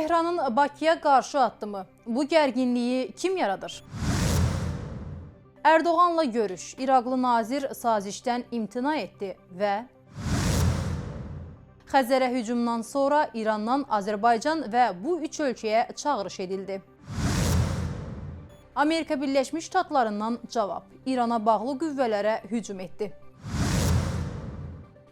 Tehranın Bakıya qarşı addımı. Bu gərginliyi kim yaradır? Erdoğanla görüş. İraqlı nazir sazişdən imtina etdi və Xəzərə hücumdan sonra İrandan Azərbaycan və bu üç ölkəyə çağırış edildi. Amerika Birləşmiş Ştatlarından cavab. İrana bağlı qüvvələrə hücum etdi.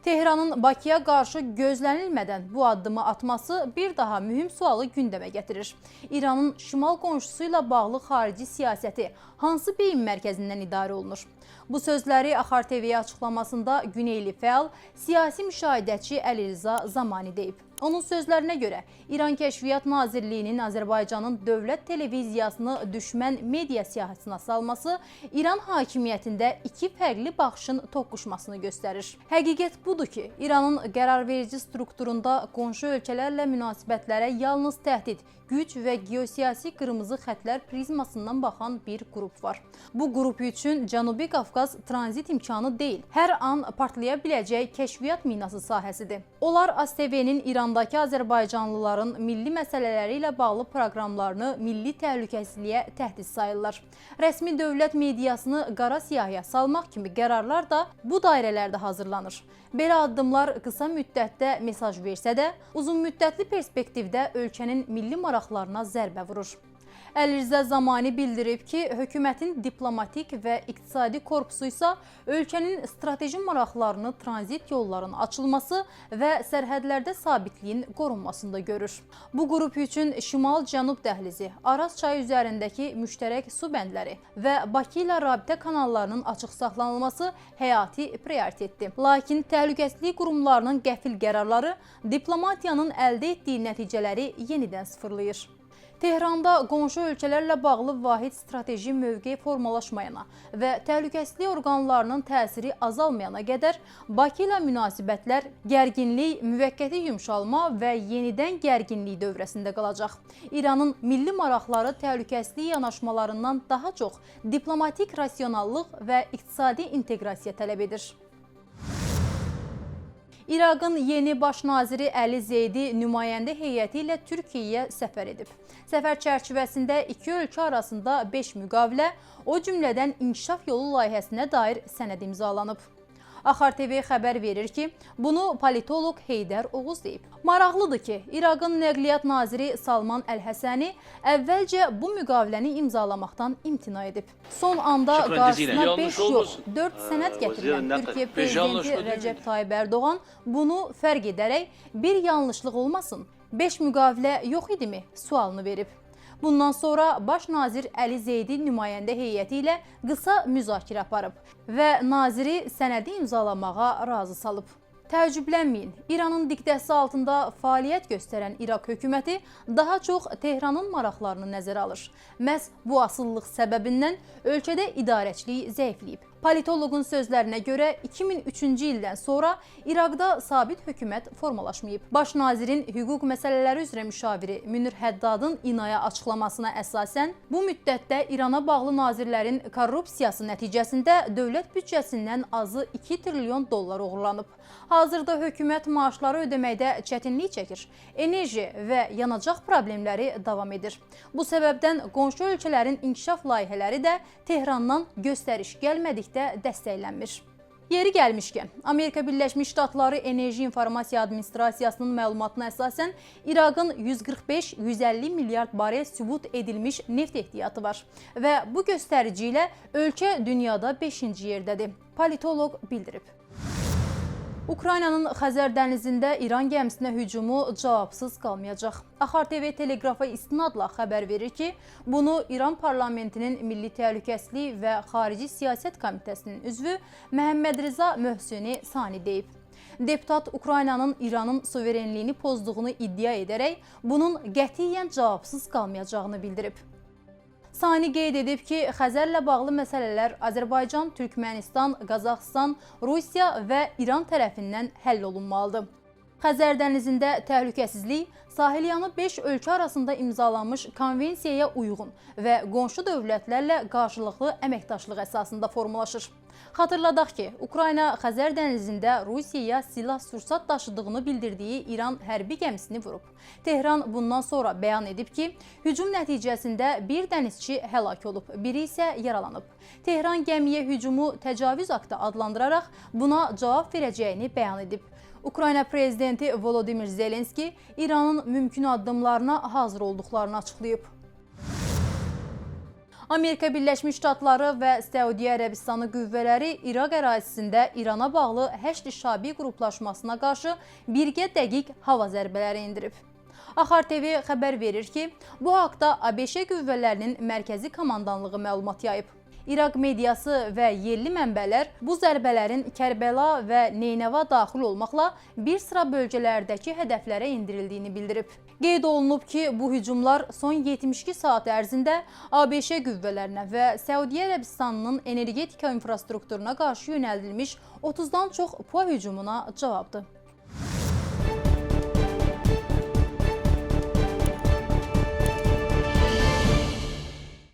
Tehranın Bakıya qarşı gözlənilmədən bu addımı atması bir daha mühüm sualı gündəmə gətirir. İranın şimal qonşusu ilə bağlı xarici siyasəti hansı beyin mərkəzindən idarə olunur? Bu sözləri Axar TV-yə açıqlamasında Güneyli fəal, siyasi müşahidəçi Əlirza Zamani deyib. Onun sözlərinə görə İran Kəşfiyyat Nazirliyinin Azərbaycanın dövlət televiziyasını düşmən media siyahısına salması İran hakimiyyətində iki fərqli baxışın toqquşmasını göstərir. Həqiqət budur ki, İranın qərarverici strukturunda qonşu ölkələrlə münasibətlərə yalnız təhdid, güc və geosiyasi qırmızı xətlər prizmasından baxan bir qrup var. Bu qrup üçün Cənubi Qafqaz tranzit imkanı deyil, hər an partlaya biləcək kəşfiyyat minası sahəsidir. Onlar ASTV-nin İrandakı Azərbaycanlıların milli məsələləri ilə bağlı proqramlarını milli təhlükəsizliyə təhdid sayırlar. Rəsmi dövlət mediasını qara siyahıya salmaq kimi qərarlar da bu dairələrdə hazırlanır. Belə addımlar qısa müddətdə mesaj versə də, uzun müddətli perspektivdə ölkənin milli maraqlarına zərbə vurur. Əlirza Zamani bildirib ki, hökumətin diplomatik və iqtisadi korpusu isə ölkənin strateji maraqlarını tranzit yolların açılması və sərhədlərdə sabitliyin qorunmasında görür. Bu qrup üçün Şimal-Cənub dəhlizi, Araz çayı üzərindəki müştərək su bəndləri və Bakı ilə rabitə kanallarının açıq saxlanılması həyati prioritetdir. Lakin təhlükəsizlik qurumlarının qəfil qərarları diplomatiyanın əldə etdiyi nəticələri yenidən sıfırlayır. Tehranda qonşu ölkələrlə bağlı vahid strateji mövqe formalaşmayana və təhlükəsizlik orqanlarının təsiri azalmayana qədər Bakı ilə münasibətlər gərginlik, müvəqqəti yumşalma və yenidən gərginlik dövrəsində qalacaq. İranın milli maraqları təhlükəsizlik yanaşmalarından daha çox diplomatik rasionallıq və iqtisadi inteqrasiya tələb edir. İraqın yeni baş naziri Əli Zeydi nümayəndə heyəti ilə Türkiyəyə səfər edib. Səfər çərçivəsində iki ölkə arasında 5 müqavilə, o cümlədən inkişaf yolu layihəsinə dair sənəd imzalanıb. Axar TV xəbər verir ki, bunu politoloq Heydər Oğuz deyib. Maraqlıdır ki, İraqın nəqliyyat naziri Salman Əl-Həsəni əvvəlcə bu müqaviləni imzalamaqdan imtina edib. Son anda qarşısına 5 yox, 4 sənəd gətirilən Türkiyə prezidenti Rəcəb Tayyib Erdoğan bunu fərq edərək bir yanlışlıq olmasın, 5 müqavilə yox idimi sualını verib. Bundan sonra baş nazir Əli Zeydi nümayəndə heyəti ilə qısa müzakirə aparıb və naziri sənədi imzalamağa razı salıb. Təəccüblənməyin, İranın diktəsi altında fəaliyyət göstərən İraq hökuməti daha çox Tehranın maraqlarını nəzərə alır. Məhz bu asıllıq səbəbindən ölkədə idarəçilik zəifləyib. Politoloqun sözlərinə görə 2003-cü ildən sonra İraqda sabit hökumət formalaşmayıb. Baş nazirin hüquq məsələləri üzrə müşaviri Münir Həddadın İNAya açıqlamasına əsasən, bu müddətdə İrana bağlı nazirlərin korrupsiyası nəticəsində dövlət büdcəsindən azı 2 trilyon dollar oğurlanıb. Hazırda hökumət maaşları ödəməkdə çətinlik çəkir, enerji və yanacaq problemləri davam edir. Bu səbəbdən qonşu ölkələrin inkişaf layihələri də Tehrandan göstəriş gəlmədikdə dəstəklənmir. Yeri gəlmişkən, Amerika Birləşmiş Ştatları Enerji İnformasiya Administrasiyasının məlumatına əsasən İraqın 145-150 milyard barel sübut edilmiş neft ehtiyatı var və bu göstərici ilə ölkə dünyada 5-ci yerdədir, politoloq bildirib. Ukraynanın Xəzər dənizində İran gəmisinə hücumu cavabsız qalmayacaq. Axar TV teleqrafa istinadla xəbər verir ki, bunu İran parlamentinin Milli Təhlükəsizlik və Xarici Siyasət Komitəsinin üzvü Məhəmməd Rza Möhsüni Sani deyib. Deputat Ukraynanın İranın suverenliyini pozduğunu iddia edərək, bunun qətiyyən cavabsız qalmayacağını bildirib. Sani qeyd edib ki, Xəzərlə bağlı məsələlər Azərbaycan, Türkmənistan, Qazaxıstan, Rusiya və İran tərəfindən həll olunmalıdır. Xəzər dənizində təhlükəsizlik sahilyanı 5 ölkə arasında imzalanmış konvensiyaya uyğun və qonşu dövlətlərlə qarşılıqlı əməkdaşlıq əsasında formalaşır. Xatırladaq ki, Ukrayna Xəzər dənizində Rusiyaya silah-sursat daşıdığını bildirdiyi İran hərbi gəmisini vurub. Tehran bundan sonra bəyan edib ki, hücum nəticəsində bir dənizçi həlak olub, biri isə yaralanıb. Tehran gəmiyə hücumu təcavüz aktı adlandıraraq buna cavab verəcəyini bəyan edib. Ukrayna prezidenti Volodymyr Zelenski İranın mümkün addımlarına hazır olduqlarını açıqlayıb. Amerika Birləşmiş Ştatları və Səudiyyə Ərəbistanı qüvvələri İraq ərazisində İrana bağlı Həşd-i Şabi qruplaşmasına qarşı birgə dəqiq hava zərbələri endirib. Axar TV xəbər verir ki, bu haqda ABŞ qüvvələrinin mərkəzi komandanlığı məlumat yayıb. İraq mediası və yerli mənbələr bu zərbələrin Kərbəla və Neynəva daxil olmaqla bir sıra bölgələrdəki hədəflərə endirildiyini bildirib. Qeyd olunub ki, bu hücumlar son 72 saat ərzində ABŞ qüvvələrinə və Səudiyyə Ərəbistanının energetika infrastrukturuna qarşı yönəldilmiş 30-dan çox PUA hücumuna cavabdır.